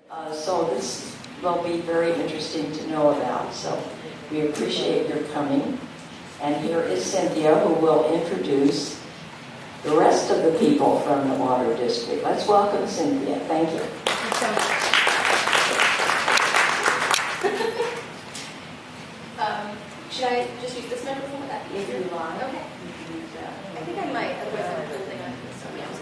So this will be very interesting to know about. So we appreciate your coming. And here is Cynthia, who will introduce the rest of the people from the Water District. Let's welcome Cynthia. Thank you. Thank you so much. Should I just use this microphone? Would that be easier? If you like. Okay. I think I might. Otherwise, I'm holding on to somebody else.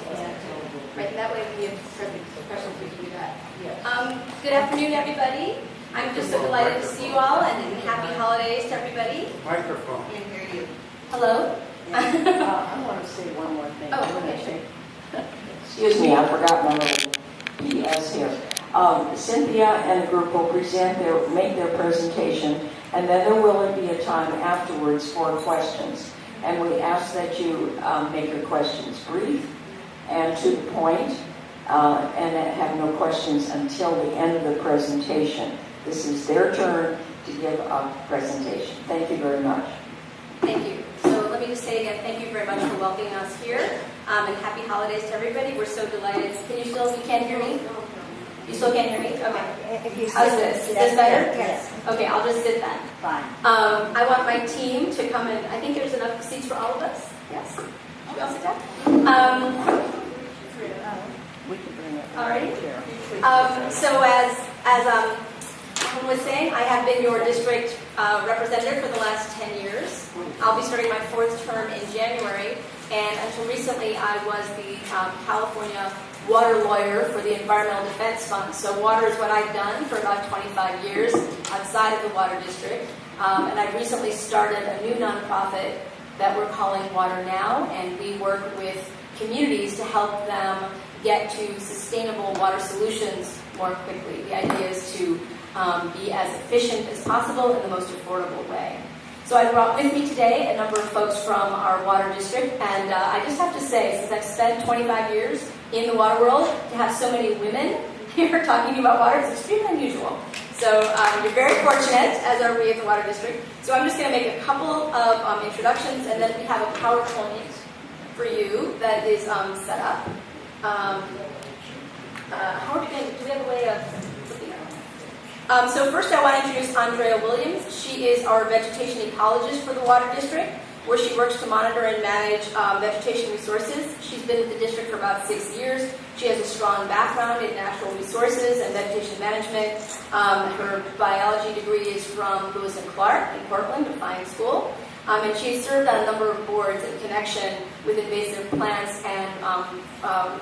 Right, that way we have professionals we can do that. Yes. Good afternoon, everybody. I'm just so delighted to see you all, and happy holidays to everybody. Microphone. Can't hear you. Hello? I want to say one more thing. Oh, okay, sure. Excuse me, I forgot my little PS here. Cynthia and the group will make their presentation, and then there will be a time afterwards for questions. And we ask that you make your questions brief and to the point, and have no questions until the end of the presentation. This is their turn to give a presentation. Thank you very much. Thank you. So let me just say again, thank you very much for welcoming us here, and happy holidays to everybody. We're so delighted. You can't hear me? You still can't hear me? Okay. How's this? Is this better? Yes. Okay, I'll just sit then. Fine. I want my team to come in. I think there's enough seats for all of us. Yes? Should we all sit down? We can bring it. Alrighty. So as Ellen was saying, I have been your district representative for the last 10 years. I'll be starting my 4th term in January, and until recently I was the California water lawyer for the Environmental Defense Fund. So water is what I've done for about 25 years outside of the water district. And I recently started a new nonprofit that we're calling Water Now, and we work with communities to help them get to sustainable water solutions more quickly. The idea is to be as efficient as possible in the most affordable way. So I brought with me today a number of folks from our water district, and I just have to say, since I've spent 25 years in the water world, to have so many women here talking about water is extremely unusual. So you're very fortunate, as are we at the water district. So I'm just going to make a couple of introductions, and then we have a PowerPoint for you that is set up. How are we going to, do we have a way of flipping it? So first I want to introduce Andrea Williams. She is our vegetation ecologist for the water district, where she works to monitor and manage vegetation resources. She's been with the district for about 6 years. She has a strong background in natural resources and vegetation management. Her biology degree is from Lewis and Clark in Portland, a fine school. And she has served on a number of boards in connection with invasive plants and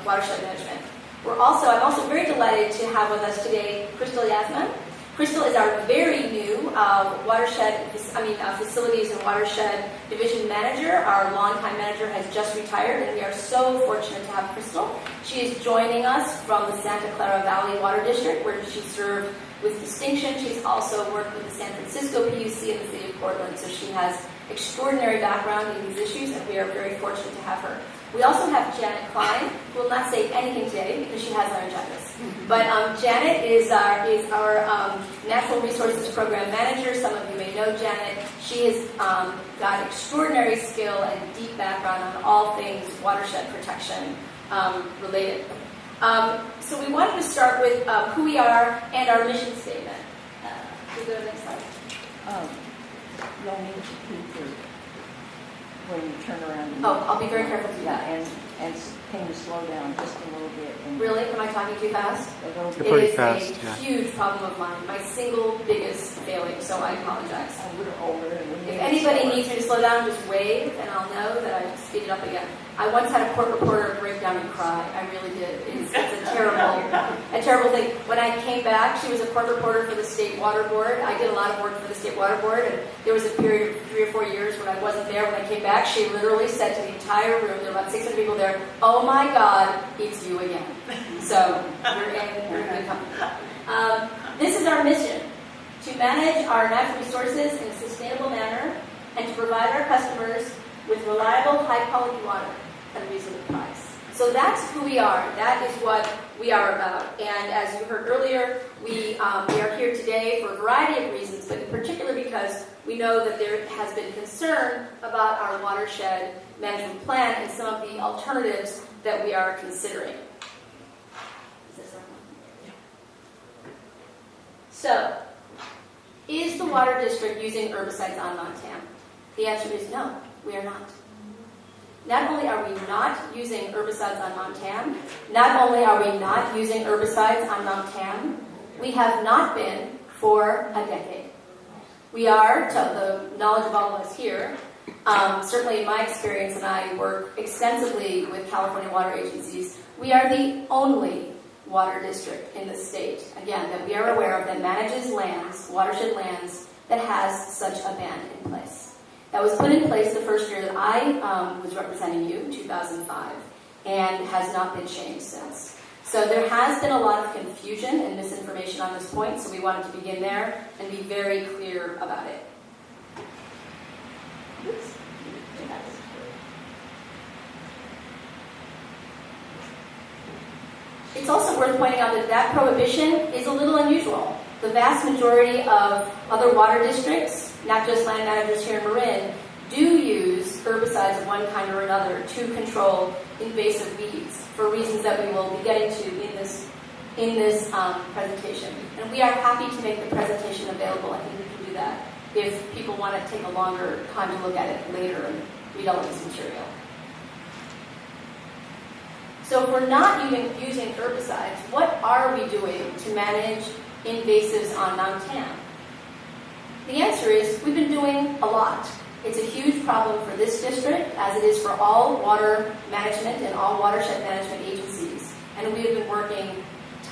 watershed management. I'm also very delighted to have with us today Crystal Yasman. Crystal is our very new facilities and watershed division manager. Our longtime manager has just retired, and we are so fortunate to have Crystal. She is joining us from the Santa Clara Valley Water District, where she served with distinction. She's also worked with the San Francisco PUC and the City of Portland, so she has extraordinary background in these issues, and we are very fortunate to have her. We also have Janet Klein, who will not say anything today because she has laryngitis. But Janet is our Natural Resources Program Manager. Some of you may know Janet. She has got extraordinary skill and deep background on all things watershed protection related. So we wanted to start with who we are and our mission statement. Can we go to the next slide? You'll need to keep your, when you turn around. I'll be very careful to do that. And can you slow down just a little bit? Really? Am I talking too fast? You're pretty fast, It is a yeah. huge problem of mine. My single biggest failing, so I apologize. We're older. And If anybody needs me to slow down, just wave, and I'll know that I've speeded up again. I once had a court reporter break down and cry. I really did. It's a terrible thing. When I came back, she was a court reporter for the State Water Board. I did a lot of work for the State Water Board, and there was a period of 3 or 4 years when I wasn't there. When I came back, she literally said to the entire room, there were about 600 people there, "Oh my God, it's you again." So you're in good company. This is our mission: to manage our natural resources in a sustainable manner and to provide our customers with reliable, high-quality water at a reasonable price. So that's who we are. That is what we are about. And as you heard earlier, we are here today for a variety of reasons, but in particular because we know that there has been concern about our watershed management plan and some of the alternatives that we are considering. Is this on? So, is the water district using herbicides on Mount Tam? The answer is no, we are not. Not only are we not using herbicides on Mount Tam, not only are we not using herbicides on Mount Tam, we have not been for a decade. We are, to the knowledge of all of us here, certainly in my experience, and I work extensively with California water agencies, we are the only water district in the state, again, that we are aware of that manages lands, watershed lands, that has such a ban in place. That was put in place the first year that I was representing you, 2005, and has not been changed since. So there has been a lot of confusion and misinformation on this point, so we wanted to begin there and be very clear about it. Oops. It's also worth pointing out that that prohibition is a little unusual. The vast majority of other water districts, not just land managers here in Marin, do use herbicides of one kind or another to control invasive weeds for reasons that we will be getting to in this presentation. And we are happy to make the presentation available. I think we can do that if people want to take a longer time to look at it later and read all of this material. So if we're not even using herbicides, what are we doing to manage invasives on Mount Tam? The answer is we've been doing a lot. It's a huge problem for this district, as it is for all water management and all watershed management agencies. And we have been working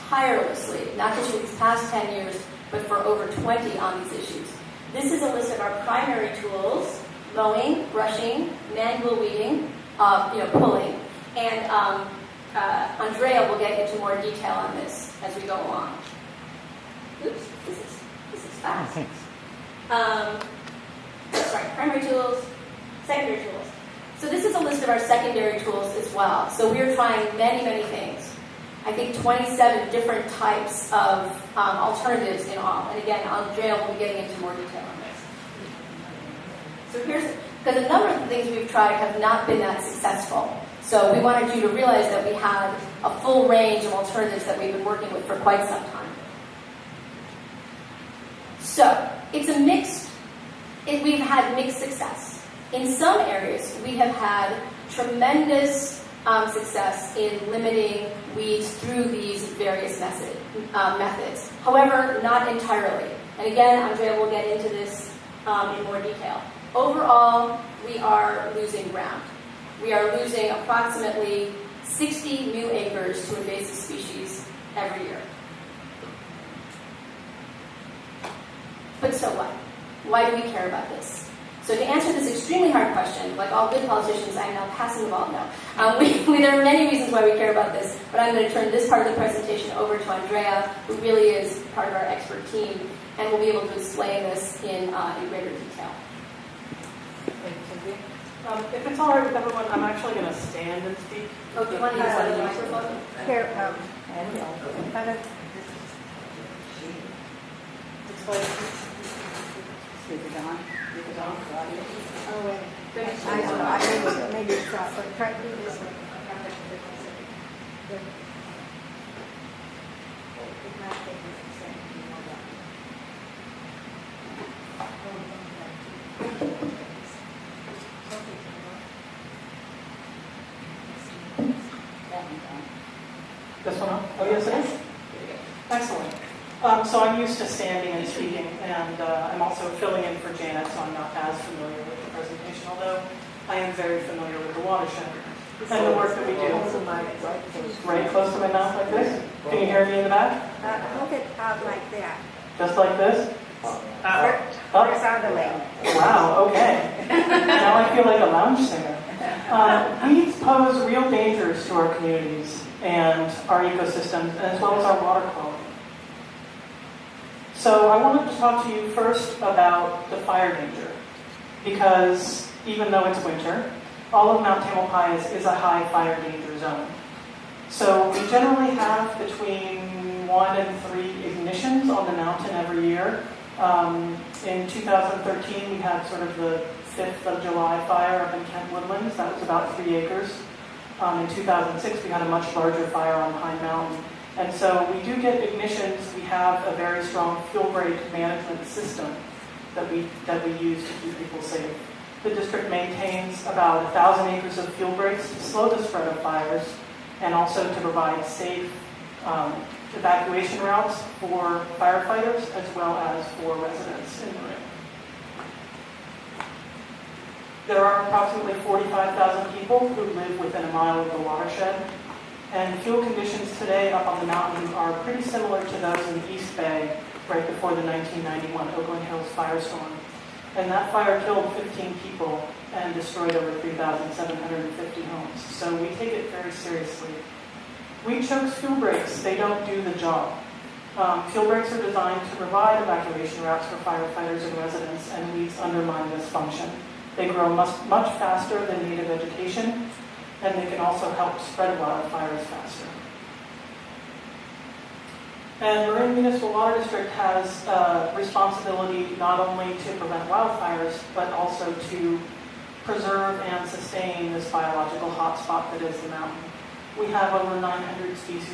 tirelessly, not just for these past 10 years, but for over 20 on these issues. This is a list of our primary tools: mowing, brushing, manual weeding, pulling. And Andrea will get into more detail on this as we go along. Oops, this is fast. Sorry, primary tools, secondary tools. So this is a list of our secondary tools as well. So we're trying many, many things. I think 27 different types of alternatives in all. And again, Andrea will be getting into more detail on this. So because a number of the things we've tried have not been that successful. So we wanted you to realize that we had a full range of alternatives that we've been working with for quite some time. So it's a mixed, we've had mixed success. In some areas, we have had tremendous success in limiting weeds through these various methods. However, not entirely. And again, Andrea will get into this in more detail. Overall, we are losing ground. We are losing approximately 60 new acres to invasive species every year. But so what? Why do we care about this? So to answer this extremely hard question, like all good politicians, I am now passing the ball now. There are many reasons why we care about this, but I'm going to turn this part of the presentation over to Andrea, who really is part of our expert team, and will be able to explain this in greater detail. Thank you, Cynthia. If it's all right with everyone, I'm actually going to stand and speak. Oh, do you want to use the microphone? Here, Speak it on. oh, wait. I don't know. I think maybe it's not, but try to do this one. This one on? Oh, yes, it is? Excellent. So I'm used to standing and speaking, and I'm also filling in for Janet, so I'm not as familiar with the presentation, although I am very familiar with the watershed and the work that we do. Right close to my mouth like this? Can you hear me in the back? Hold it out like that. Just like this? Horizontally. Wow, okay. Now I feel like a lounge singer. Weeds pose real dangers to our communities and our ecosystems, as well as our water quality. So I wanted to talk to you first about the fire danger, because even though it's winter, all of Mount Tamalpais is a high fire danger zone. So we generally have between 1 and 3 ignitions on the mountain every year. In 2013, we had sort of the 5th of July fire up in Kent Woodlands. That was about 3 acres. In 2006, we had a much larger fire on Pine Mountain. And so we do get ignitions. We have a very strong fuel break management system that we use to keep people safe. The district maintains about 1,000 acres of fuel breaks to slow the spread of fires and also to provide safe evacuation routes for firefighters as well as for residents in Marin. There are approximately 45,000 people who live within a mile of the watershed, and fuel conditions today up on the mountain are pretty similar to those in the East Bay right before the 1991 Oakland Hills firestorm. And that fire killed 15 people and destroyed over 3,750 homes. So we take it very seriously. Weed chokes fuel breaks, they don't do the job. Fuel breaks are designed to provide evacuation routes for firefighters and residents, and weeds undermine this function. They grow much faster than native vegetation, and they can also help spread wildfires faster. And Marin Municipal Water District has responsibility not only to prevent wildfires, but also to preserve and sustain this biological hotspot that is the mountain. We have over 930 species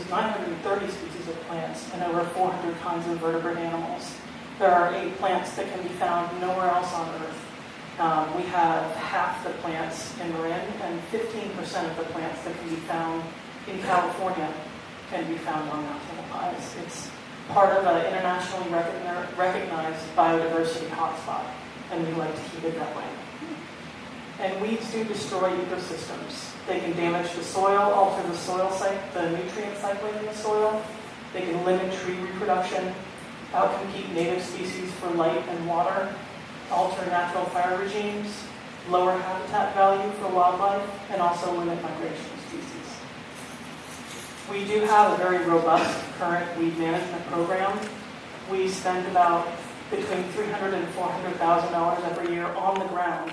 of plants and over 400 kinds of vertebrate animals. There are 8 plants that can be found nowhere else on Earth. We have half the plants in Marin, and 15% of the plants that can be found in California can be found on Mount Tamalpais. It's part of an internationally recognized biodiversity hotspot, and we like to keep it that way. And weeds do destroy ecosystems. They can damage the soil, alter the nutrient cycling in the soil. They can limit tree reproduction, outcompete native species for light and water, alter natural fire regimes, lower habitat value for wildlife, and also limit migration species. We do have a very robust current weed management program. We spend about between $300,000 and $400,000 every year on the ground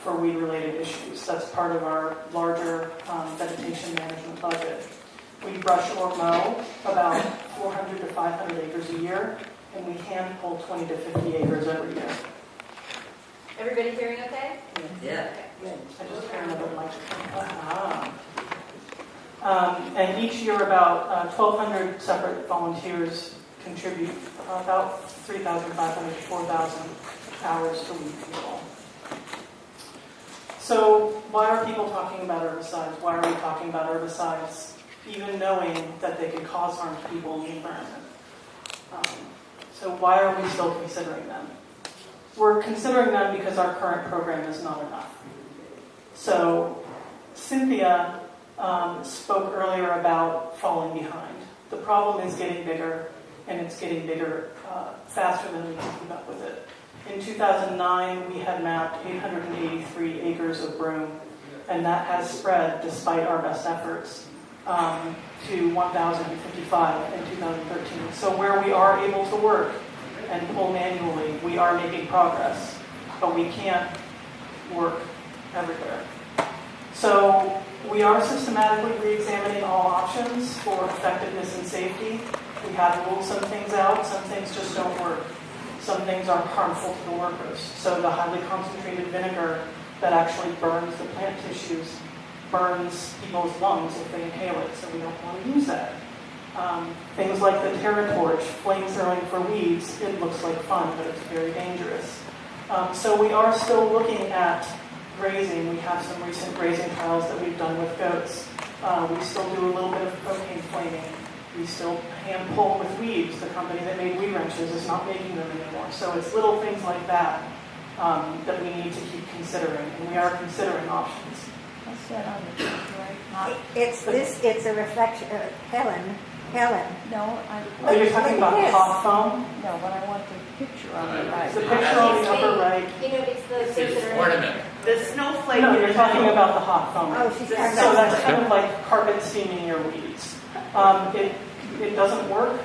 for weed-related issues. That's part of our larger vegetation management budget. We brush or mow about 400 to 500 acres a year, and we hand pull 20 to 50 acres every year. Everybody hearing okay? Yeah. Okay. I just heard another microphone. And each year about 1,200 separate volunteers contribute about 3,500 to 4,000 hours to weed control. So why are people talking about herbicides? Why are we talking about herbicides, even knowing that they can cause harm to people in the environment? So why are we still considering them? We're considering them because our current program is not enough. So Cynthia spoke earlier about falling behind. The problem is getting bigger, and it's getting bigger faster than we can keep up with it. In 2009, we had mapped 883 acres of broom, and that has spread, despite our best efforts, to 1,055 in 2013. So where we are able to work and pull manually, we are making progress, but we can't work everywhere. So we are systematically re-examining all options for effectiveness and safety. We have ruled some things out, some things just don't work. Some things are harmful to the workers. So the highly concentrated vinegar that actually burns the plant tissues burns people's lungs if they inhale it, so we don't want to use that. Things like the Terra Torch, flame throwing for weeds, it looks like fun, but it's very dangerous. So we are still looking at grazing. We have some recent grazing trials that we've done with goats. We still do a little bit of propane flaming. We still hand pull with weeds. The company that made weed wrenches is not making them anymore. So it's little things like that that we need to keep considering, and we are considering options. What's that on the picture, right? It's a reflection, Helen. No, Oh, you're talking about hot foam? No, but I want the picture on the right. The picture on the upper right. You know, it's the things that are Ornament. The snowflake. No, you're talking about the hot foam. Oh, she's talking So about that's kind of like carpet steaming your weeds. It doesn't work.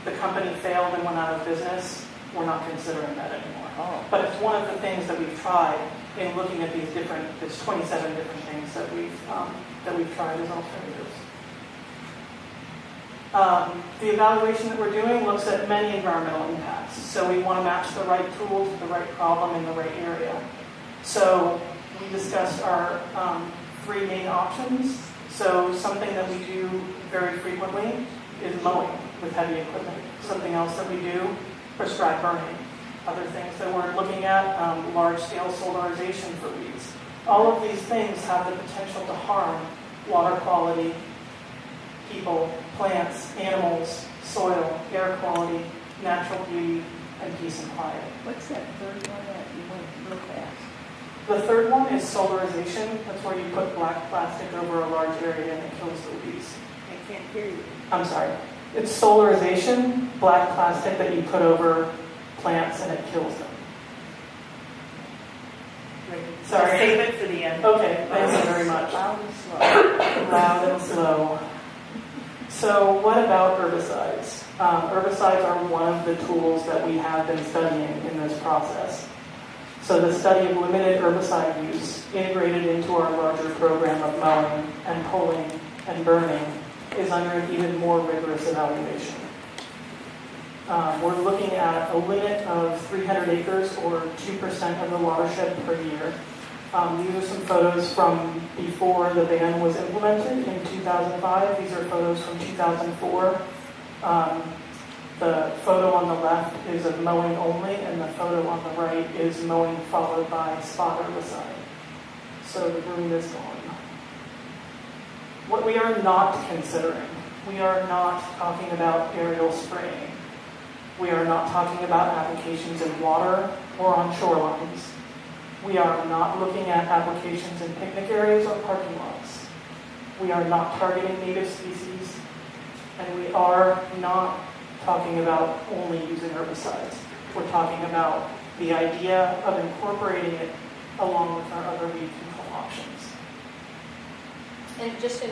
The company failed and went out of business. We're not considering that anymore. Oh. But it's one of the things that we've tried in looking at there's 27 different things that we've tried as alternatives. The evaluation that we're doing looks at many environmental impacts. So we want to match the right tool to the right problem in the right area. So we discussed our 3 main options. So something that we do very frequently is mowing with heavy equipment. Something else that we do, prescribed burning. Other things that we're looking at, large-scale solarization for weeds. All of these things have the potential to harm water quality, people, plants, animals, soil, air quality, natural beauty, and peace and quiet. What's that third one that you went real fast? The third one is solarization. That's where you put black plastic over a large area and it kills the weeds. I can't hear you. I'm sorry. It's solarization, black plastic that you put over plants and it kills them. Sorry. Save it for the end. Okay, thank you very much. Loud and slow. Loud and slow. So what about herbicides? Herbicides are one of the tools that we have been studying in this process. So the study of limited herbicide use integrated into our larger program of mowing and pulling and burning is under an even more rigorous evaluation. We're looking at a limit of 300 acres or 2% of the watershed per year. These are some photos from before the ban was implemented in 2005. These are photos from 2004. The photo on the left is of mowing only, and the photo on the right is mowing followed by spot herbicide. So the green is gone. What we are not considering, we are not talking about aerial spraying. We are not talking about applications in water or on shorelines. We are not looking at applications in picnic areas or parking lots. We are not targeting native species, and we are not talking about only using herbicides. We're talking about the idea of incorporating it along with our other weed control options. And just to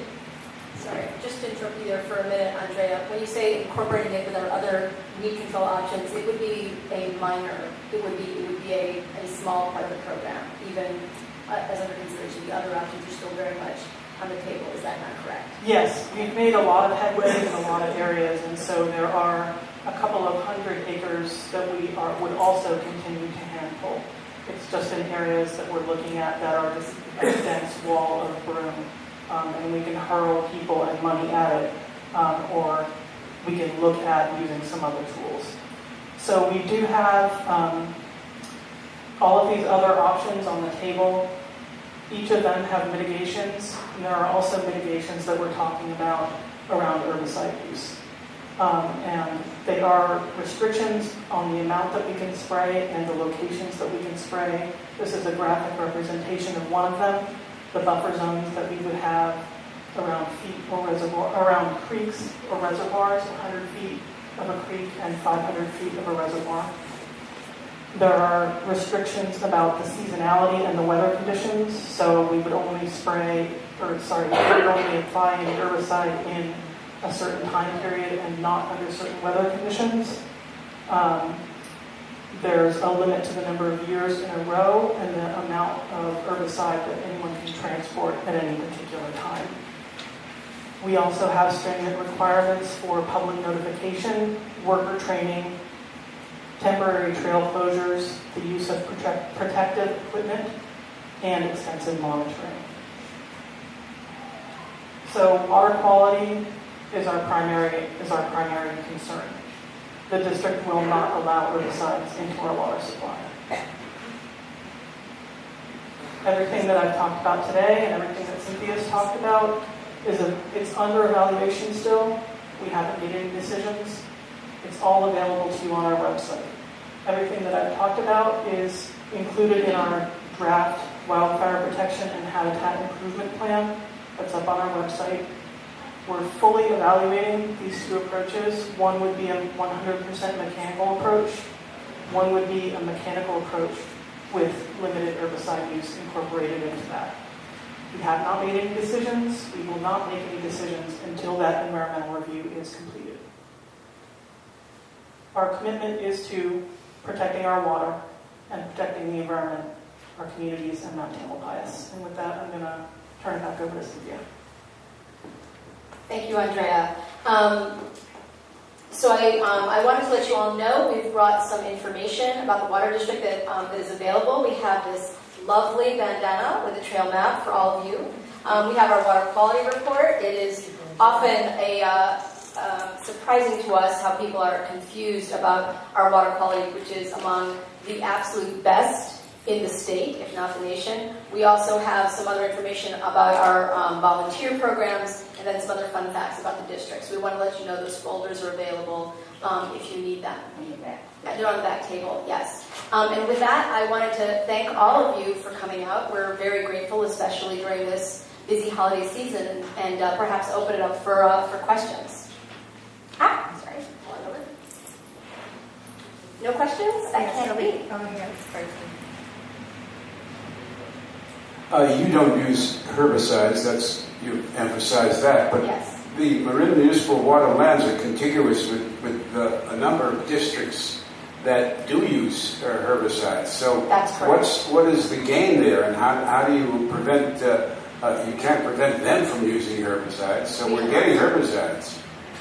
interrupt you there for a minute, Andrea, when you say incorporating it with our other weed control options, it would be a minor, it would be a small part of the program, even as under consideration. The other options are still very much on the table. Is that not correct? Yes, we've made a lot of headway in a lot of areas, and so there are a couple of hundred acres that would also continue to hand pull. It's just in areas that we're looking at that are just a dense wall of broom, and we can hurl people and money at it, or we can look at using some other tools. So we do have all of these other options on the table. Each of them have mitigations, and there are also mitigations that we're talking about around herbicide use. And they are restrictions on the amount that we can spray and the locations that we can spray. This is a graphic representation of one of them, the buffer zones that we would have around around creeks or reservoirs, 100 feet of a creek and 500 feet of a reservoir. There are restrictions about the seasonality and the weather conditions, so we would only we would only apply an herbicide in a certain time period and not under certain weather conditions. There's a limit to the number of years in a row and the amount of herbicide that anyone can transport at any particular time. We also have stringent requirements for public notification, worker training, temporary trail closures, the use of protective equipment, and extensive monitoring. So water quality is our primary concern. The district will not allow herbicides into our water supply. Everything that I've talked about today and everything that Cynthia's talked about it's under evaluation still. We haven't made any decisions. It's all available to you on our website. Everything that I've talked about is included in our draft wildfire protection and habitat improvement plan that's up on our website. We're fully evaluating these two approaches. One would be a 100% mechanical approach. One would be a mechanical approach with limited herbicide use incorporated into that. We have not made any decisions. We will not make any decisions until that environmental review is completed. Our commitment is to protecting our water and protecting the environment, our communities, and Mount Tamalpais. And with that, I'm going to turn it back over to Cynthia. Thank you, Andrea. So I wanted to let you all know we've brought some information about the water district that is available. We have this lovely bandana with a trail map for all of you. We have our water quality report. It is often a surprising to us how people are confused about our water quality, which is among the absolute best in the state, if not the nation. We also have some other information about our volunteer programs and then some other fun facts about the district. So we want to let you know those folders are available if you need them. They're on the back table, yes. And with that, I wanted to thank all of you for coming out. We're very grateful, especially during this busy holiday season, and perhaps open it up for questions. Sorry. Hold on over. No questions? I can't read. Oh, yeah, it's crazy. You don't use herbicides, you emphasize that, but Yes. the Marin municipal water lands are contiguous with a number of districts that do use herbicides. So That's correct. what is the gain there, and how do you prevent, you can't prevent them from using herbicides, so we're getting herbicides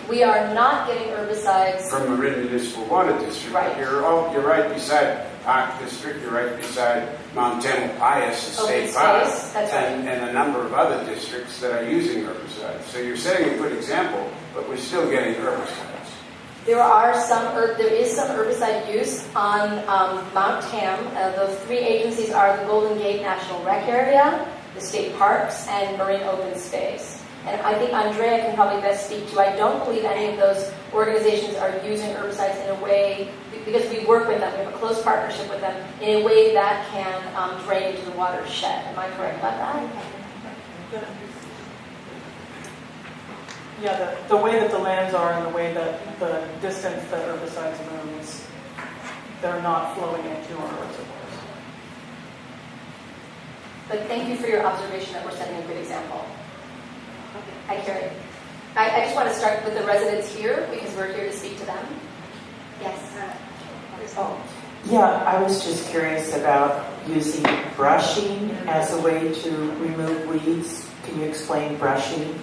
We are not getting herbicides. from Marin Municipal Water District. Right. You're right beside Park District, you're right beside Mount Tamalpais, the Open state park, space, that's right. and a number of other districts that are using herbicides. So you're setting a good example, but we're still getting herbicides. There is some herbicide use on Mount Tam. The three agencies are the Golden Gate National Rec Area, the state parks, and Marine Open Space. And I think Andrea can probably best speak to. I don't believe any of those organizations are using herbicides in a way, because we work with them, we have a close partnership with them, in a way that can drain into the watershed. Am I correct about that? Yeah, the way that the lands are and the way that the distance that herbicides moves, they're not flowing into our reservoirs. But thank you for your observation that we're setting a good example. Hi, Carrie. I just want to start with the residents here, because we're here to speak to them. Yes. Oh, yeah, I was just curious about using brushing as a way to remove weeds. Can you explain brushing?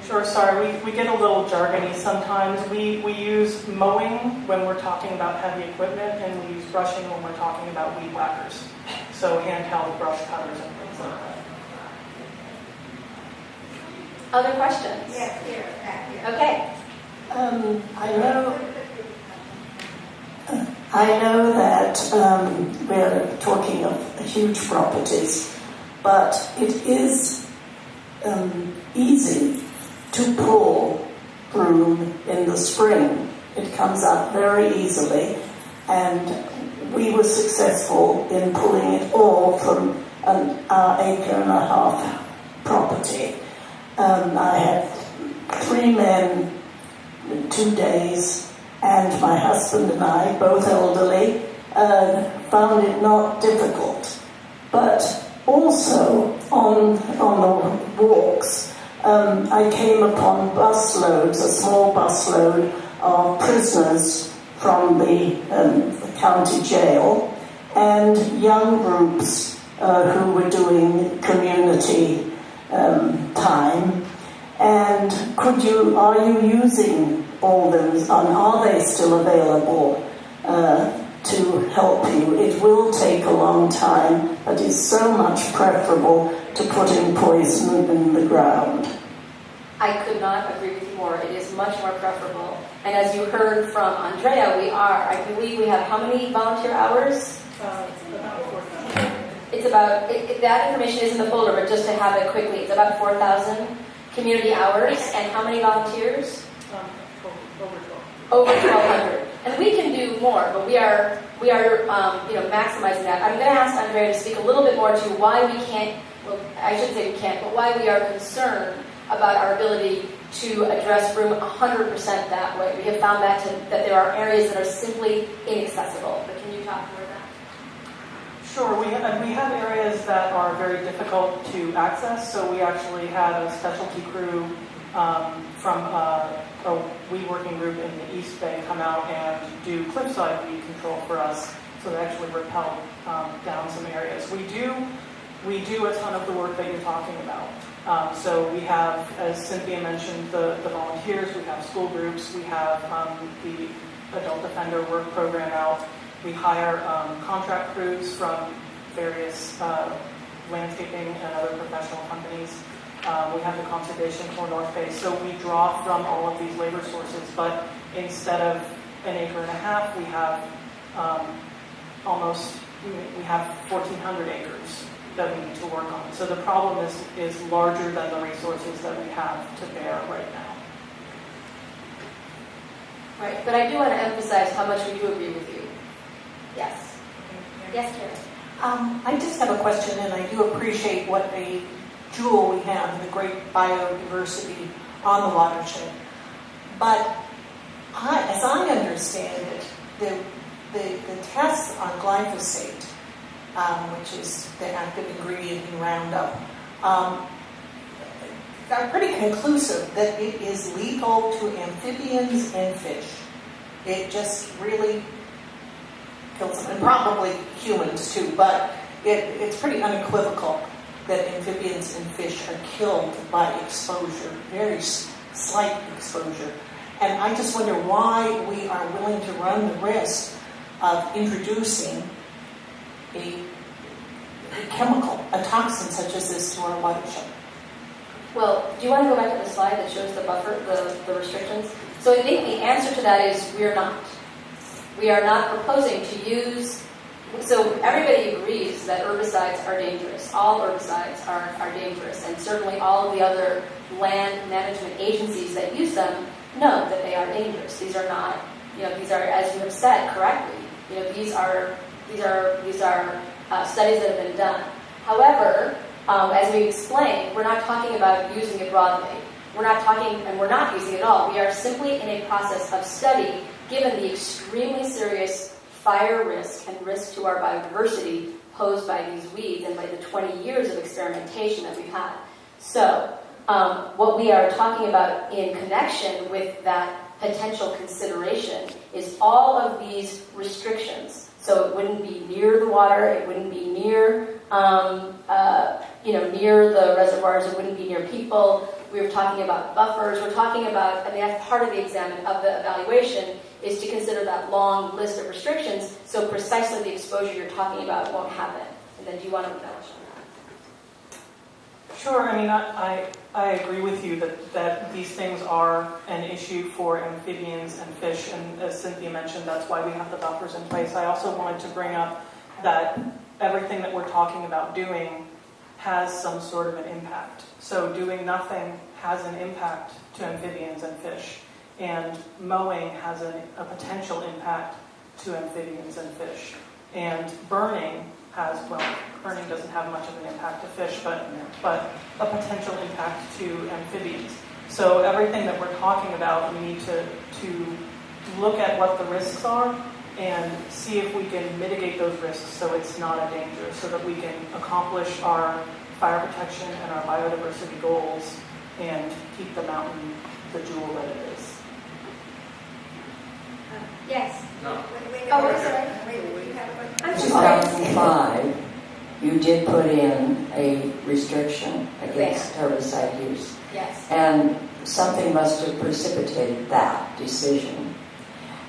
Sure, sorry, we get a little jargony sometimes. We use mowing when we're talking about heavy equipment, and we use brushing when we're talking about weed whackers. So handheld brush cutters and things like that. Other questions? Yes, here, back here. Okay. I know that we're talking of huge properties, but it is easy to pull broom in the spring. It comes up very easily, and we were successful in pulling it all from our acre and a half property. I had 3 men in 2 days, and my husband and I, both elderly, found it not difficult. But also on the walks, I came upon busloads, a small busload of prisoners from the county jail, and young groups who were doing community time. And are you using all those, and are they still available to help you? It will take a long time, but it's so much preferable to putting poison in the ground. I could not agree with you more. It is much more preferable. And as you heard from Andrea, I believe we have how many volunteer hours? It's about, that information is in the folder, but just to have it quickly, it's about 4,000 community hours. And how many volunteers? Over 1,200. And we can do more, but we are maximizing that. I'm going to ask Andrea to speak a little bit more to why we can't, well, I shouldn't say we can't, but why we are concerned about our ability to address room 100% that way. We have found that there are areas that are simply inaccessible. But can you talk more about that? Sure, we have areas that are very difficult to access, so we actually had a specialty crew from a weed working group in the East Bay come out and do cliffside weed control for us, so they actually repel down some areas. We do a ton of the work that you're talking about. So we have, as Cynthia mentioned, the volunteers, we have school groups, we have the adult offender work program out. We hire contract crews from various landscaping and other professional companies. We have the Conservation for North Bay. So we draw from all of these labor sources, but instead of an acre and a half, we have we have 1,400 acres that we need to work on. So the problem is larger than the resources that we have to bear right now. Right, but I do want to emphasize how much we do agree with you. Yes. Yes, Karen. I just have a question, and I do appreciate what a jewel we have in the great biodiversity on the watershed. But as I understand it, the tests on glyphosate, which is the active ingredient in Roundup, are pretty conclusive that it is lethal to amphibians and fish. It just really kills them, and probably humans too, but it's pretty unequivocal that amphibians and fish are killed by exposure, very slight exposure. And I just wonder why we are willing to run the risk of introducing a chemical, a toxin such as this to our watershed. Well, do you want to go back to the slide that shows the buffer, the restrictions? So I think the answer to that is we're not. We are not proposing to use, so everybody agrees that herbicides are dangerous. All herbicides are dangerous, and certainly all of the other land management agencies that use them know that they are dangerous. These are not, these are, as you have said correctly, these are studies that have been done. However, as we explained, we're not talking about using it broadly. We're not using it at all. We are simply in a process of study, given the extremely serious fire risk and risk to our biodiversity posed by these weeds and by the 20 years of experimentation that we've had. So, what we are talking about in connection with that potential consideration is all of these restrictions. So it wouldn't be near the water, it wouldn't be near, near the reservoirs, it wouldn't be near people. We were talking about buffers. We're talking about, that's part of the evaluation is to consider that long list of restrictions, so precisely the exposure you're talking about won't happen. And then do you want to embellish on that? Sure. I agree with you that these things are an issue for amphibians and fish, and as Cynthia mentioned, that's why we have the buffers in place. I also wanted to bring up that everything that we're talking about doing has some sort of an impact. So doing nothing has an impact to amphibians and fish, and mowing has a potential impact to amphibians and fish, and burning doesn't have much of an impact to fish, but a potential impact to amphibians. So everything that we're talking about, we need to look at what the risks are and see if we can mitigate those risks so it's not a danger, so that we can accomplish our fire protection and our biodiversity goals and keep the mountain the jewel that it is. Yes. No. I'm 2005, you did put in a restriction against herbicide use. Yes. And something must have precipitated that decision.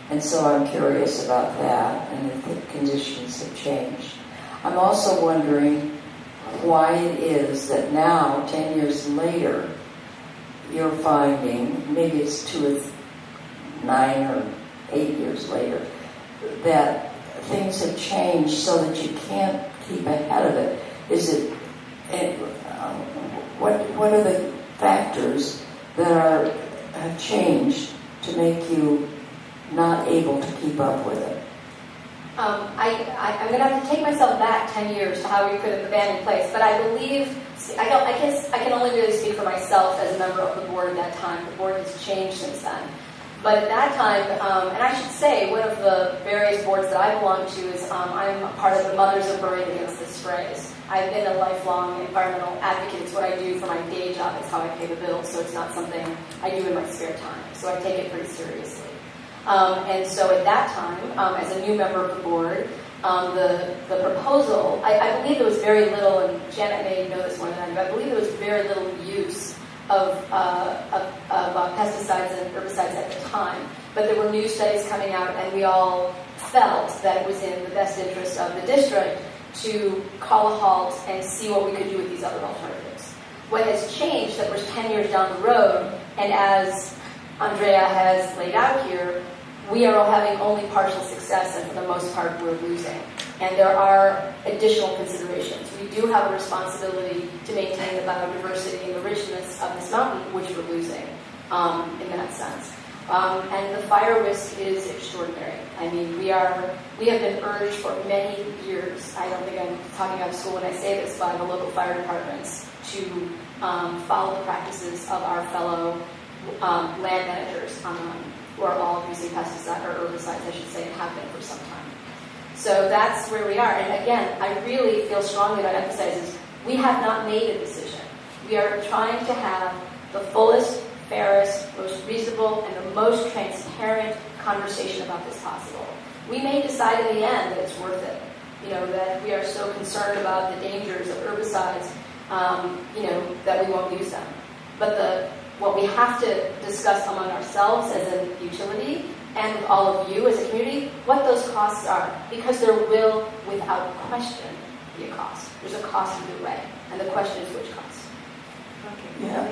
And so I'm curious about that, and if the conditions have changed. I'm also wondering why it is that now, 10 years later, you're finding, maybe it's 9 or 8 years later, that things have changed so that you can't keep ahead of it. Is it, what are the factors that have changed to make you not able to keep up with it? I'm going to have to take myself back 10 years to how we put the ban in place, but I believe, I guess I can only really speak for myself as a member of the board at that time. The board has changed since then. But at that time, and I should say, one of the various boards that I belong to is I'm a part of the Mothers of Burning Against the Sprays. I've been a lifelong environmental advocate. It's what I do for my day job. It's how I pay the bills, so it's not something I do in my spare time. So I take it pretty seriously. And so at that time, as a new member of the board, the proposal, I believe there was very little, and Janet may know this more than I do, I believe there was very little use of pesticides and herbicides at the time. But there were new studies coming out, and we all felt that it was in the best interest of the district to call a halt and see what we could do with these other alternatives. What has changed that we're 10 years down the road, and as Andrea has laid out here, we are all having only partial success, and for the most part, we're losing. And there are additional considerations. We do have a responsibility to maintain the biodiversity and the richness of this mountain, which we're losing in that sense. And the fire risk is extraordinary. I mean, we have been urged for many years, I don't think I'm talking out of school when I say this, by the local fire departments to follow the practices of our fellow land managers who are all using pesticides, or herbicides, I should say, and have been for some time. So that's where we are. And again, I really feel strongly about emphasizing we have not made a decision. We are trying to have the fullest, fairest, most reasonable, and the most transparent conversation about this possible. We may decide in the end that it's worth it. That we are so concerned about the dangers of herbicides, that we won't use them. But what we have to discuss among ourselves as a utility and with all of you as a community, what those costs are. Because there will, without question, be a cost. There's a cost either way. And the question is which cost. Yeah,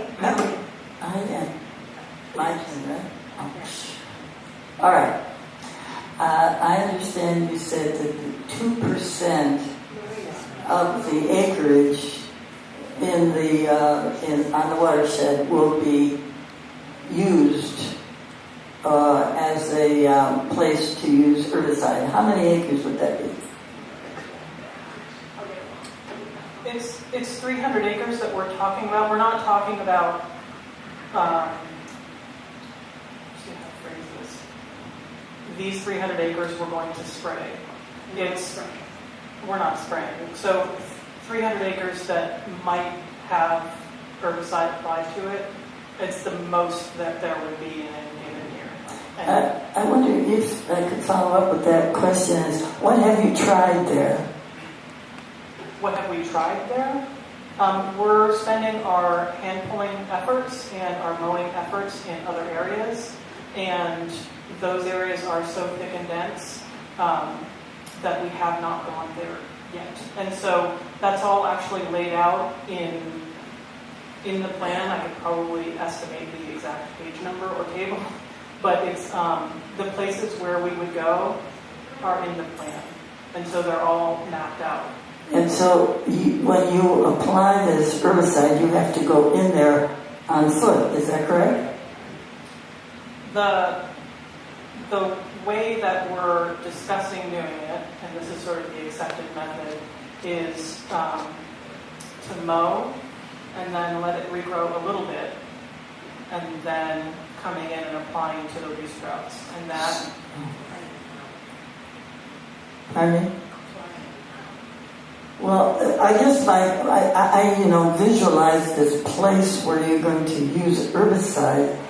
I am. My turn, right? All right. I understand you said that the 2% of the acreage on the watershed will be used as a place to use herbicide. How many acres would that be? It's 300 acres that we're talking about. We're not talking about these 300 acres we're going to spray. We're not spraying. So 300 acres that might have herbicide applied to it, it's the most that there would be in any given year. I wonder if I could follow up with that question is, what have you tried there? What have we tried there? We're spending our hand-pulling efforts and our mowing efforts in other areas, and those areas are so thick and dense that we have not gone there yet. And so that's all actually laid out in the plan. I could probably estimate the exact page number or table, but it's the places where we would go are in the plan, and so they're all mapped out. And so when you apply this herbicide, you have to go in there on foot. Is that correct? The way that we're discussing doing it, and this is sort of the accepted method, is to mow and then let it regrow a little bit, and then coming in and applying to the leaf sprouts. And that... Pardon me? Well, I guess I visualize this place where you're going to use herbicide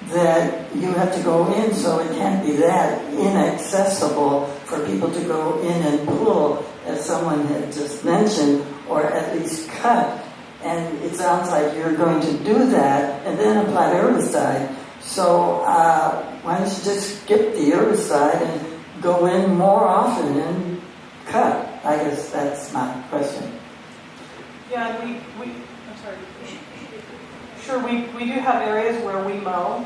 that you have to go in, so it can't be that inaccessible for people to go in and pull, as someone had just mentioned, or at least cut. And it sounds like you're going to do that and then apply herbicide. So why don't you just skip the herbicide and go in more often and cut? I guess that's my question. Yeah, I'm sorry. Sure, we do have areas where we mow.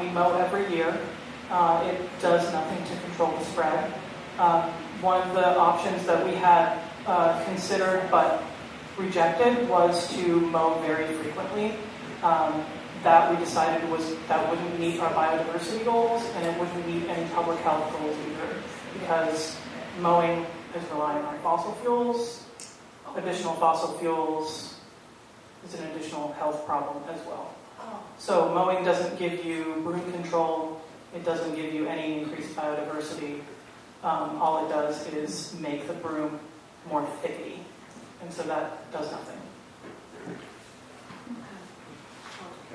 We mow every year. It does nothing to control the spread. One of the options that we had considered but rejected was to mow very frequently. That we decided that wouldn't meet our biodiversity goals, and it wouldn't meet any public health goals either, because mowing is relying on fossil fuels. Additional fossil fuels is an additional health problem as well. So mowing doesn't give you broom control. It doesn't give you any increased biodiversity. All it does is make the broom more thickety. And so that does nothing.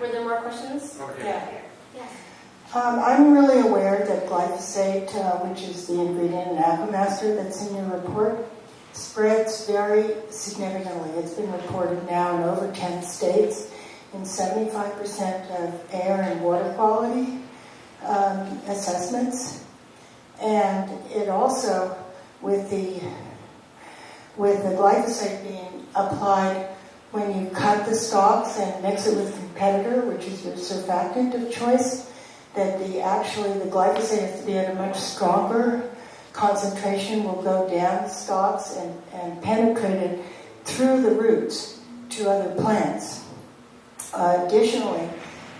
Were there more questions? Okay. Yeah. Yes. I'm really aware that glyphosate, which is the ingredient in Aquamaster that's in your report, spreads very significantly. It's been reported now in over 10 states in 75% of air and water quality assessments. And it also, with the glyphosate being applied when you cut the stalks and mix it with competitor, which is your surfactant of choice, that the glyphosate has to be at a much stronger concentration, will go down the stalks and penetrate it through the roots to other plants. Additionally,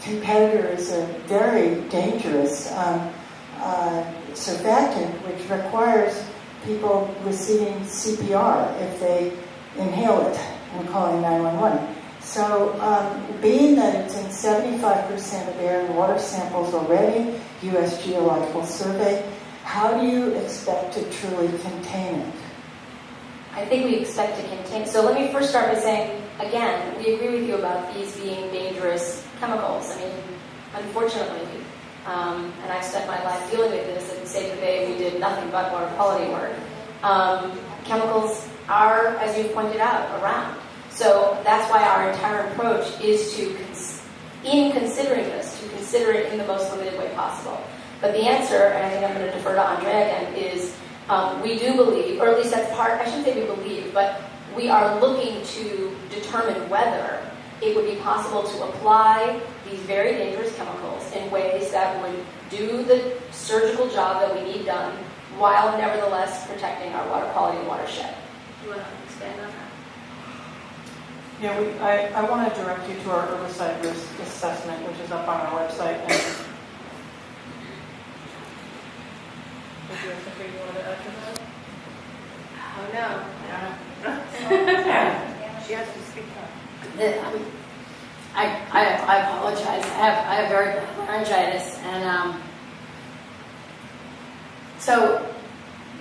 competitor is a very dangerous surfactant, which requires people receiving CPR if they inhale it and calling 911. So, being that it's in 75% of air and water samples already, U.S. Geological Survey, how do you expect to truly contain it? I think we expect to contain. So let me first start by saying, again, we agree with you about these being dangerous chemicals. I mean, unfortunately, and I've spent my life dealing with this, and say today we did nothing but water quality work. Chemicals are, as you pointed out, around. So that's why our entire approach is to, in considering this, to consider it in the most limited way possible. But the answer, and I think I'm going to defer to Andrea again, is we do believe, or at least that's part, I shouldn't say we believe, but we are looking to determine whether it would be possible to apply these very dangerous chemicals in ways that would do the surgical job that we need done while nevertheless protecting our water quality and watershed. Do you want to expand on that? Yeah, I want to direct you to our herbicide risk assessment, which is up on our website. And is there something you want to add to that? Oh, no. She has to speak up. I apologize. I have very bad laryngitis, and so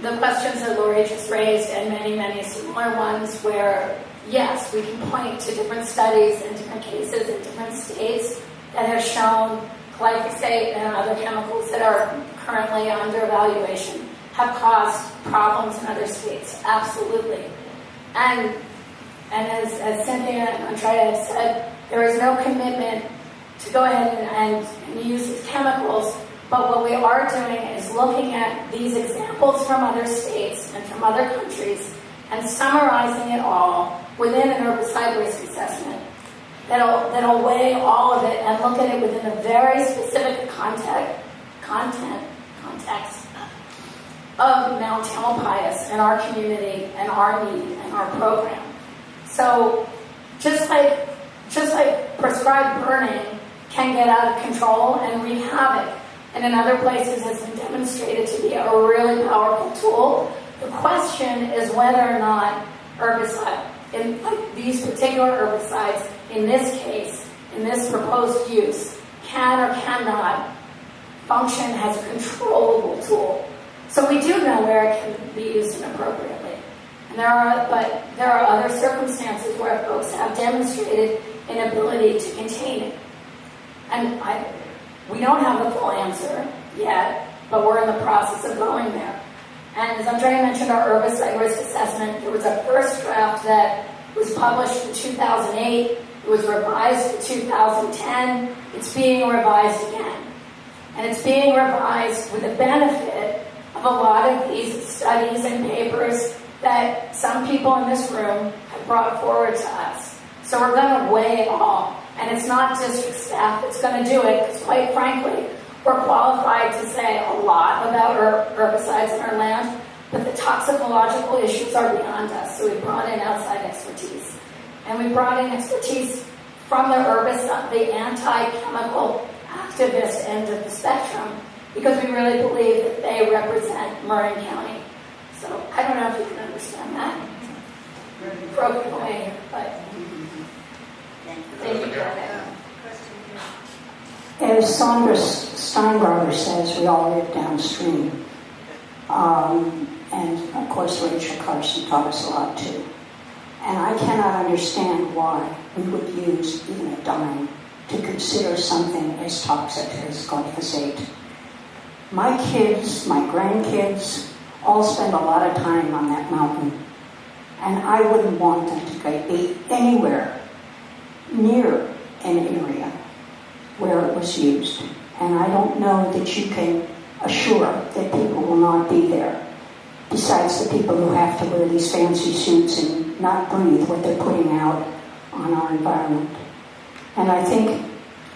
the questions that Lori just raised, and many similar ones, where yes, we can point to different studies and different cases in different states that have shown glyphosate and other chemicals that are currently under evaluation have caused problems in other states. Absolutely, and as Cynthia and Andrea have said, there is no commitment to go ahead and use these chemicals, but what we are doing is looking at these examples from other states and from other countries and summarizing it all within an herbicide risk assessment that'll weigh all of it and look at it within a very specific context of Mount Tamalpais and our community and our need and our program. So just like prescribed burning can get out of control and wreak havoc, and in other places has been demonstrated to be a really powerful tool, the question is whether or not herbicide, in these particular herbicides, in this case, in this proposed use, can or cannot function as a controllable tool. So we do know where it can be used inappropriately. And there are other circumstances where folks have demonstrated an ability to contain it. And we don't have the full answer yet, but we're in the process of going there. And as Andrea mentioned, our herbicide risk assessment, there was a first draft that was published in 2008. It was revised in 2010. It's being revised again. And it's being revised with the benefit of a lot of these studies and papers that some people in this room have brought forward to us. So we're going to weigh it all. And it's not district staff that's going to do it, because quite frankly, we're qualified to say a lot about herbicides in our land, but the toxicological issues are beyond us. So we brought in outside expertise. And we brought in expertise from the herbicide, the anti-chemical activist end of the spectrum, because we really believe that they represent Marin County. So I don't know if you can understand that. Broken away, but thank you, Janet. As Sandra Steingarter says, we all live downstream. And of course, Rachel Carson taught us a lot too. And I cannot understand why we would use even a dime to consider something as toxic as glyphosate. My kids, my grandkids, all spend a lot of time on that mountain. And I wouldn't want them to be anywhere near an area where it was used. And I don't know that you can assure that people will not be there. Besides the people who have to wear these fancy suits and not breathe what they're putting out on our environment. And I think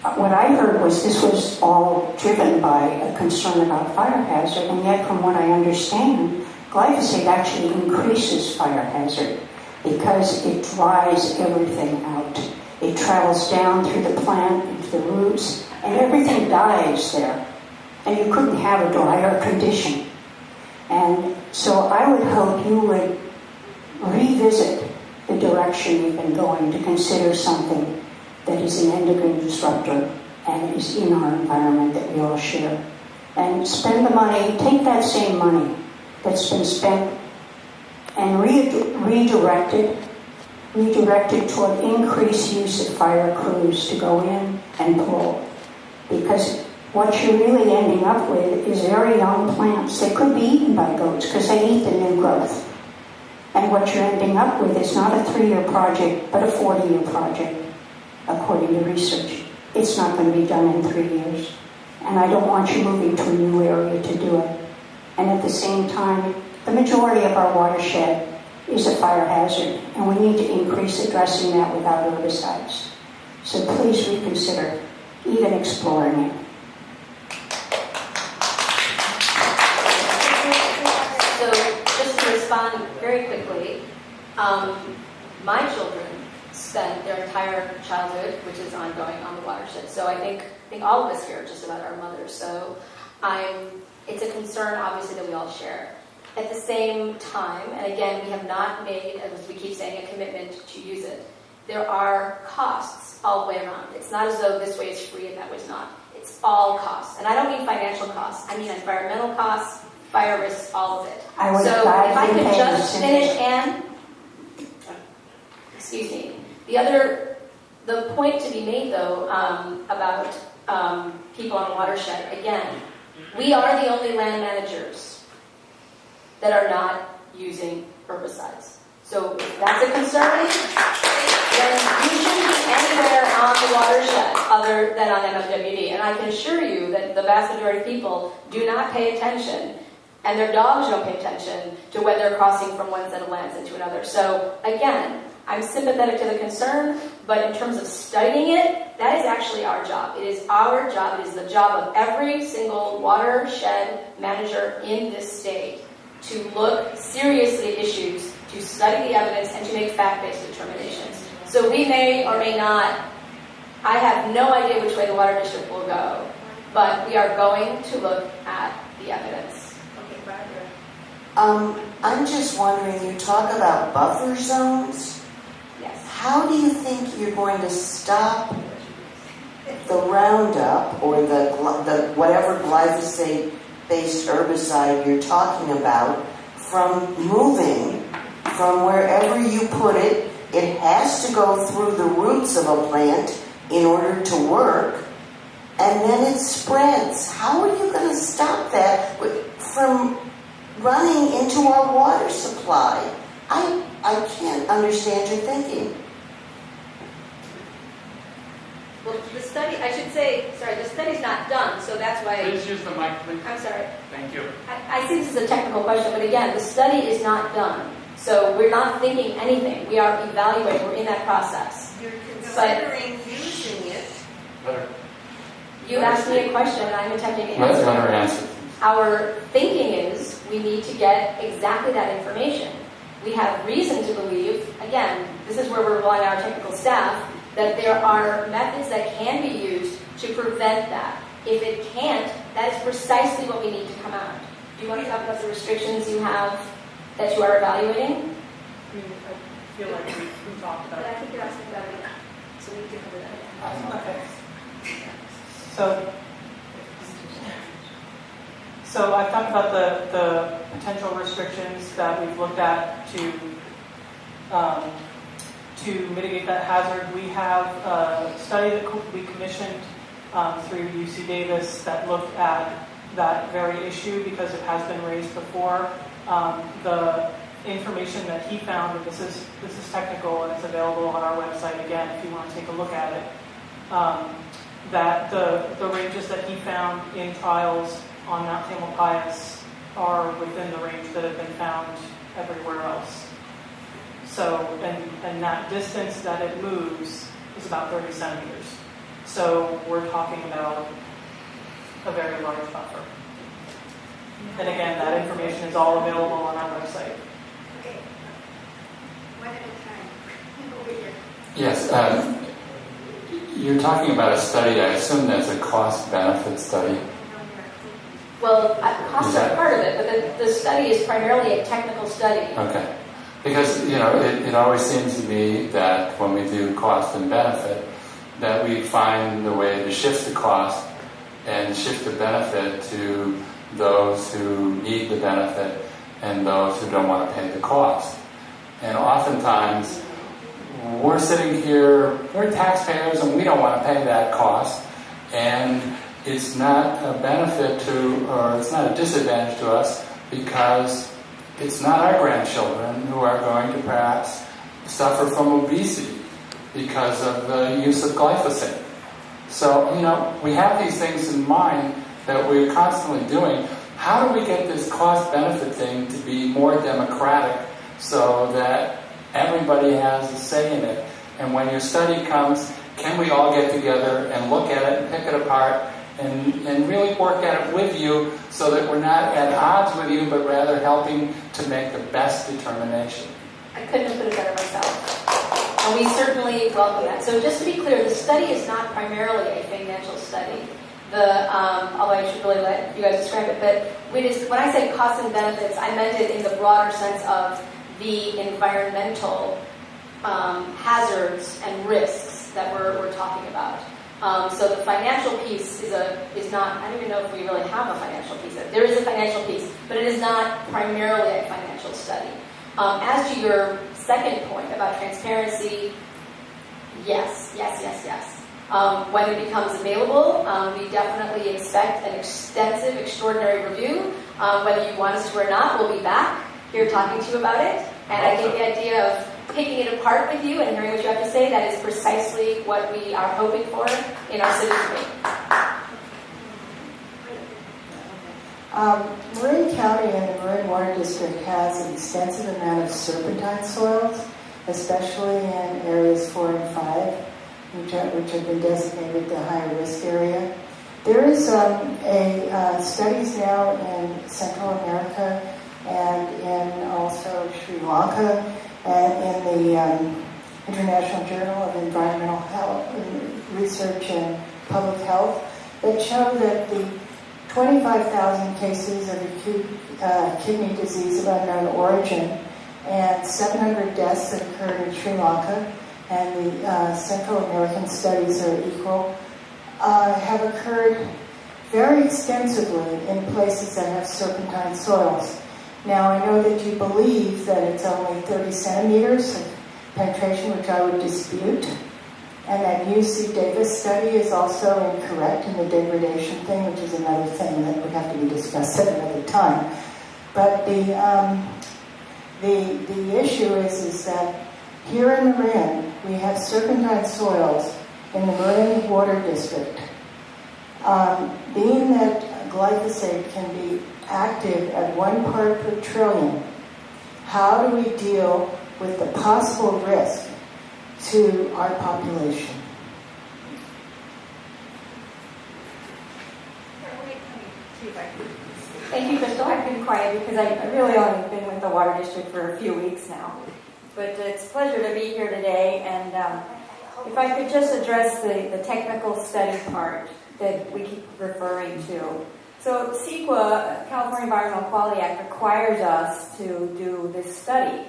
what I heard was this was all driven by a concern about fire hazard, and yet from what I understand, glyphosate actually increases fire hazard because it dries everything out. It travels down through the plant, into the roots, and everything dies there. And you couldn't have a drier condition. And so I would hope you would revisit the direction you've been going to consider something that is an endocrine disruptor and is in our environment that we all share. And spend the money, take that same money that's been spent and redirect it toward increased use of fire crews to go in and pull. Because what you're really ending up with is very young plants that could be eaten by goats because they eat the new growth. And what you're ending up with is not a 3-year project, but a 40-year project, according to research. It's not going to be done in 3 years. And I don't want you moving to a new area to do it. And at the same time, the majority of our watershed is a fire hazard, and we need to increase addressing that without herbicides. So please reconsider even exploring it. So just to respond very quickly, my children spent their entire childhood, which is ongoing, on the watershed. So I think all of us here are just about our mothers. So it's a concern, obviously, that we all share. At the same time, and again, we have not made, as we keep saying, a commitment to use it. There are costs all the way around. It's not as though this way is free and that way is not. It's all costs. And I don't mean financial costs. I mean environmental costs, fire risks, all of it. So if I could just finish, Anne. Excuse me. The point to be made, though, about people on the watershed, again, we are the only land managers that are not using herbicides. So if that's a concern, then you shouldn't be anywhere on the watershed other than on MMWD. And I can assure you that the vast majority of people do not pay attention, and their dogs don't pay attention to when they're crossing from one set of lands into another. So again, I'm sympathetic to the concern, but in terms of studying it, that is actually our job. It is our job. It is the job of every single watershed manager in this state to look seriously at issues, to study the evidence, and to make fact-based determinations. So we may or may not, I have no idea which way the water district will go, but we are going to look at the evidence. Okay, Barbara. I'm just wondering, you talk about buffer zones. Yes. How do you think you're going to stop the Roundup or the whatever glyphosate-based herbicide you're talking about from moving from wherever you put it? It has to go through the roots of a plant in order to work, and then it spreads. How are you going to stop that from running into our water supply? I can't understand your thinking. Well, the study, I should say, the study's not done, so that's why... Please use the mic, please. I'm sorry. Thank you. I see this is a technical question, but again, the study is not done. So we're not thinking anything. We are evaluating. We're in that process. You're considering using it. You asked me a question, and I'm attempting to Let answer. her answer. Our thinking is we need to get exactly that information. We have reason to believe, again, this is where we're relying on our technical staff, that there are methods that can be used to prevent that. If it can't, that is precisely what we need to come out. Do you want to talk about the restrictions you have that you are evaluating? I feel like we talked about But it. I think you're asking about it again, so we need to cover that again. Okay. So I've talked about the potential restrictions that we've looked at to mitigate that hazard. We have a study that we commissioned through UC Davis that looked at that very issue because it has been raised before. The information that he found, and this is technical and it's available on our website again if you want to take a look at it, that the ranges that he found in trials on Mount Tamalpais are within the range that have been found everywhere else. So, and that distance that it moves is about 30 centimeters. So we're talking about a very large buffer. And again, that information is all available on our website. Okay. One at a time. Over here. Yes, you're talking about a study. I assume that's a cost-benefit study. Well, costs are part of it, but the study is primarily a technical study. Okay. Because, it always seems to me that when we do cost and benefit, that we find a way to shift the cost and shift the benefit to those who need the benefit and those who don't want to pay the cost. And oftentimes, we're sitting here, we're taxpayers and we don't want to pay that cost, and it's not a benefit to, or it's not a disadvantage to us because it's not our grandchildren who are going to perhaps suffer from obesity because of the use of glyphosate. So, we have these things in mind that we're constantly doing. How do we get this cost-benefit thing to be more democratic so that everybody has a say in it? And when your study comes, can we all get together and look at it and pick it apart and really work at it with you so that we're not at odds with you, but rather helping to make the best determination? I couldn't have put it better myself. And we certainly welcome that. So just to be clear, the study is not primarily a financial study. Although I should really let you guys describe it, but when I say costs and benefits, I meant it in the broader sense of the environmental hazards and risks that we're talking about. So the financial piece is not, I don't even know if we really have a financial piece. There is a financial piece, but it is not primarily a financial study. As to your second point about transparency, yes. When it becomes available, we definitely expect an extensive, extraordinary review. Whether you want us to or not, we'll be back here talking to you about it. And I think the idea of picking it apart with you and hearing what you have to say, that is precisely what we are hoping for in our citizenry. Marin County and the Marin Water District has an extensive amount of serpentine soils, especially in areas 4 and 5, which have been designated the higher risk area. There is studies now in Central America and in also Sri Lanka and in the International Journal of Environmental Health Research and Public Health that show that the 25,000 cases of acute kidney disease of unknown origin and 700 deaths that occurred in Sri Lanka, and the Central American studies are equal, have occurred very extensively in places that have serpentine soils. Now, I know that you believe that it's only 30 centimeters of penetration, which I would dispute, and that UC Davis study is also incorrect in the degradation thing, which is another thing that would have to be discussed at another time. But the issue is that here in Marin, we have serpentine soils in the Marin Water District. Being that glyphosate can be active at 1 part per trillion, how do we deal with the possible risk to our population? Thank you, Crystal. I've been quiet because I've really only been with the Water District for a few weeks now. But it's a pleasure to be here today, and if I could just address the technical study part that we keep referring to. So CEQA, California Environmental Quality Act, requires us to do this study.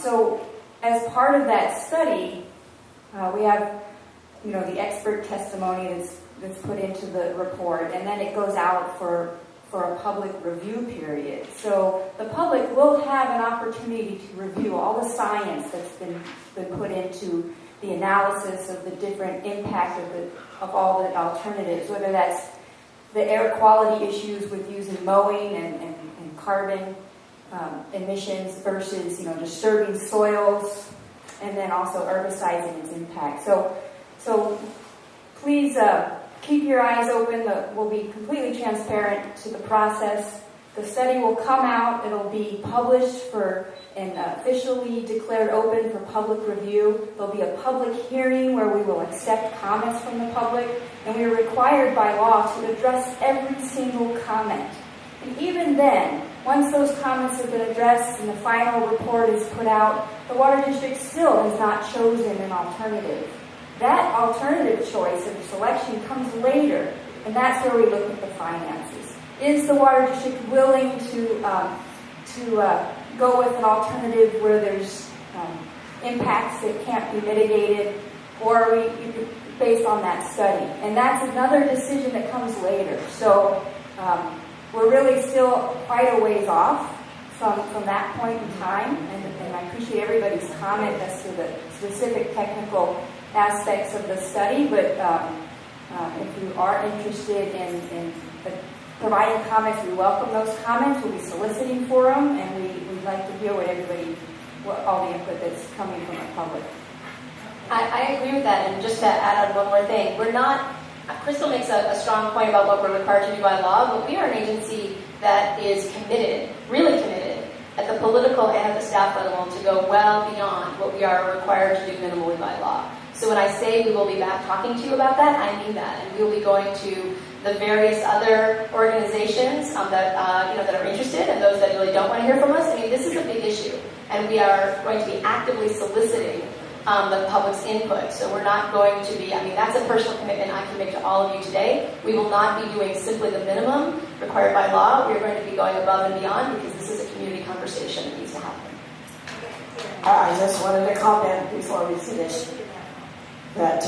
So as part of that study, we have, the expert testimony that's put into the report, and then it goes out for a public review period. So the public will have an opportunity to review all the science that's been put into the analysis of the different impact of all the alternatives, whether that's the air quality issues with using mowing and carbon emissions versus disturbing soils, and then also herbicides and its impact. So please keep your eyes open. We'll be completely transparent to the process, The study will come out. It'll be published and officially declared open for public review. There'll be a public hearing where we will accept comments from the public, and we are required by law to address every single comment. And even then, once those comments have been addressed and the final report is put out, the Water District still has not chosen an alternative. That alternative choice of selection comes later, and that's where we look at the finances. Is the Water District willing to go with an alternative where there's impacts that can't be mitigated, or are we based on that study? And that's another decision that comes later. So we're really still quite a ways off from that point in time, and I appreciate everybody's comment as to the specific technical aspects of the study, but if you are interested in providing comments, we welcome those comments. We'll be soliciting for them, and we'd like to hear all the input that's coming from the public. I agree with that, and just to add on one more thing, Crystal makes a strong point about what we're required to do by law, but we are an agency that is committed, really committed, at the political and at the staff level to go well beyond what we are required to do minimally by law. So when I say we will be back talking to you about that, I mean that, and we will be going to the various other organizations that are interested and those that really don't want to hear from us. I mean, this is a big issue, and we are going to be actively soliciting the public's input. So we're not going to be, that's a personal commitment I can make to all of you today. We will not be doing simply the minimum required by law. We are going to be going above and beyond because this is a community conversation that needs to happen. I just wanted to comment before we finish that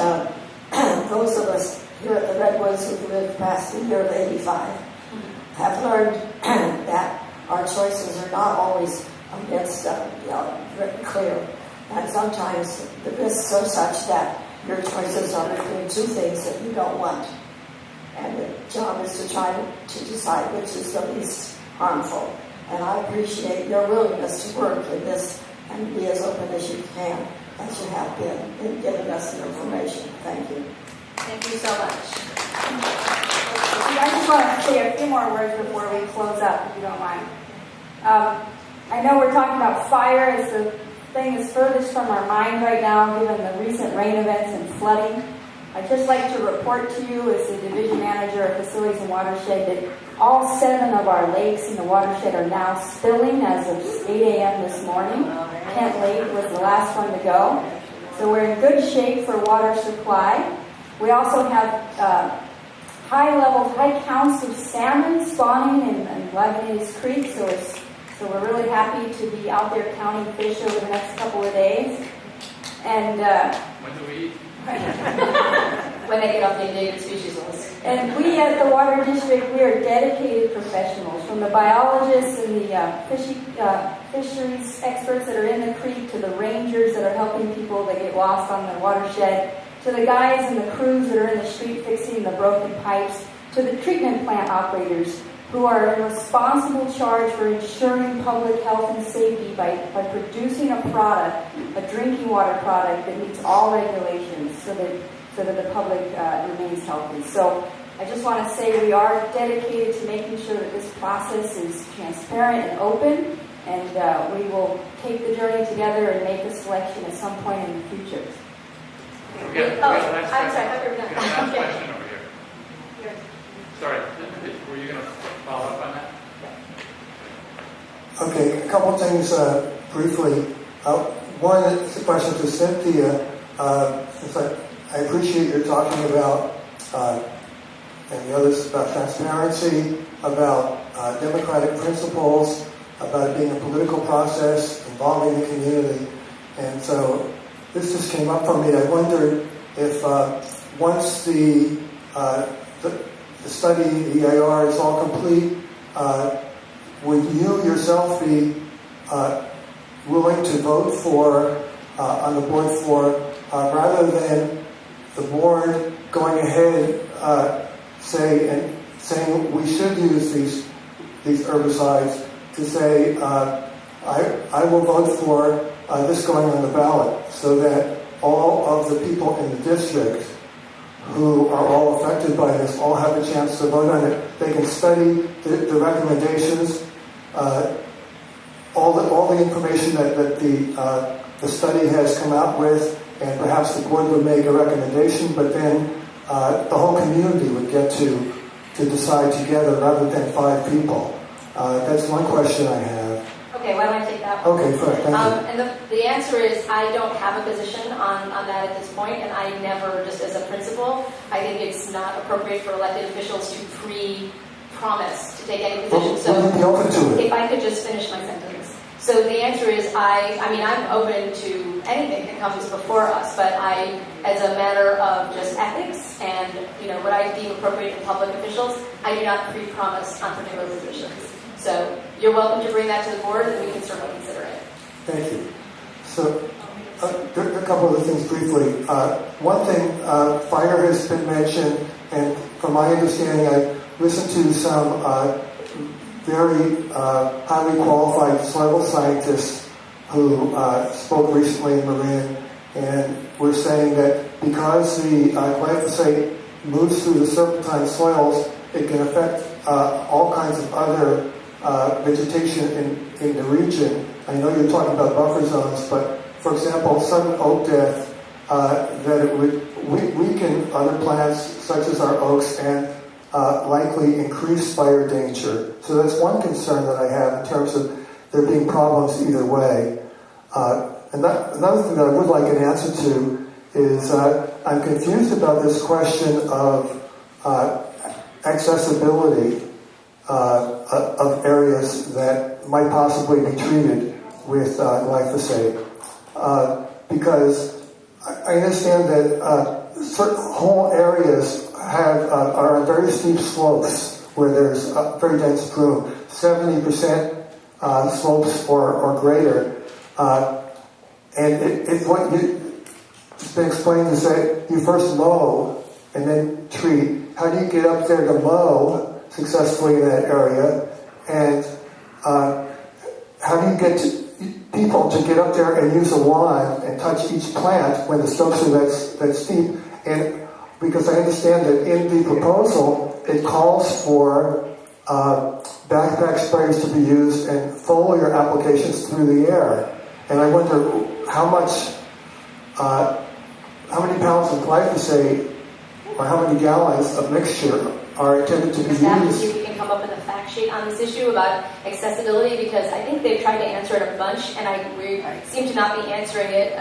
those of us here at the Redwoods who live past the year of 85 have learned that our choices are not always against very clear. And sometimes the risks are such that your choices are between two things that you don't want. And the job is to try to decide which is the least harmful. And I appreciate your willingness to work in this and be as open as you can, as you have been in giving us the information. Thank you. Thank you so much. I just want to say a few more words before we close up, if you don't mind. I know we're talking about fire as the thing is furthest from our mind right now, given the recent rain events and flooding. I'd just like to report to you, as the Division Manager of Facilities and Watershed, that all 7 of our lakes in the watershed are now spilling as of 8 a.m. this morning. Kent Lake was the last one to go. So we're in good shape for water supply. We also have high counts of salmon spawning in Lagunitas Creek, so we're really happy to be out there counting fish over the next couple of days. And when do we eat? When they get off the endangered species list. And we at the Water District, we are dedicated professionals, from the biologists and the fisheries experts that are in the creek, to the rangers that are helping people that get lost on the watershed, to the guys and the crews that are in the street fixing the broken pipes, to the treatment plant operators who are in responsible charge for ensuring public health and safety by producing a product, a drinking water product that meets all regulations so that the public remains healthy. So I just want to say we are dedicated to making sure that this process is transparent and open, and we will take the journey together and make a selection at some point in the future. I'm sorry, I thought we were done. Last question over here. Sorry, were you going to follow up on that? Okay, a couple things briefly. One is a question to Cynthia. I appreciate your talking about, and the others, about transparency, about democratic principles, about it being a political process involving the community. And so this just came up for me. I wondered if once the study, the EIR, is all complete, would you yourself be willing to vote on the board for, rather than the board going ahead saying we should use these herbicides, to say I will vote for this going on the ballot, so that all of the people in the district who are all affected by this all have a chance to vote on it, they can study the recommendations, all the information that the study has come out with, and perhaps the board would make a recommendation, but then the whole community would get to decide together rather than 5 people. That's one question I have. Okay, why don't I take that one? Okay, correct. Thank you. And the answer is I don't have a position on that at this point, and I never, just as a principle, I think it's not appropriate for elected officials to pre-promise to take any position. So will you be open to it? If I could just finish my sentence. So the answer is I'm open to anything that comes before us, but as a matter of just ethics and what I deem appropriate in public officials, I do not pre-promise on particular positions. So you're welcome to bring that to the board, and we can certainly consider it. Thank you. So there are a couple of things briefly. One thing, fire has been mentioned, and from my understanding, I listened to some very highly qualified soil scientists who spoke recently in Marin, and were saying that because the glyphosate moves through the serpentine soils, it can affect all kinds of other vegetation in the region. I know you're talking about buffer zones, but for example, sudden oak death, that it would weaken other plants such as our oaks and likely increase fire danger. So that's one concern that I have in terms of there being problems either way. Another thing that I would like an answer to is I'm confused about this question of accessibility of areas that might possibly be treated with glyphosate. Because I understand that certain whole areas are on very steep slopes where there's very dense plume, 70% slopes or greater. And it's what it's been explained to say, you first mow and then treat. How do you get up there to mow successfully in that area? And how do you get people to get up there and use a wand and touch each plant when the slopes are that steep? And because I understand that in the proposal, it calls for backpack sprays to be used and foliar applications through the air. And I wonder how many pounds of glyphosate or how many gallons of mixture are intended to be used. We can come up with a fact sheet on this issue about accessibility, because I think they've tried to answer it a bunch, and we seem to not be answering it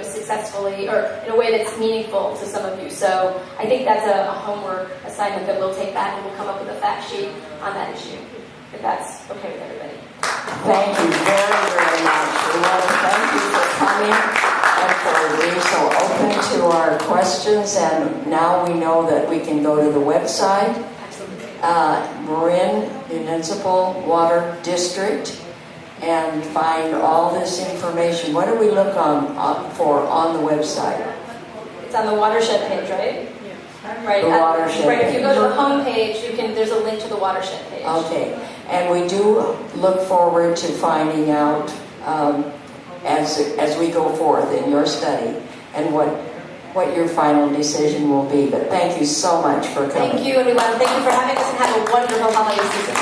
successfully or in a way that's meaningful to some of you. So I think that's a homework assignment that we'll take back, and we'll come up with a fact sheet on that issue, if that's okay with everybody. Thank you very, very much. We want to thank you for coming and for being so open to our questions. And now we know that we can go to the website, Marin Municipal Water District, and find all this information. What do we look for on the website? It's on the watershed page, right? Right. The watershed right. If you go to page. the home page, there's a link to the watershed page. Okay. And we do look forward to finding out as we go forth in your study and what your final decision will be. But thank you so much for coming. Thank you, and we want to thank you for having us, and have a wonderful holiday season.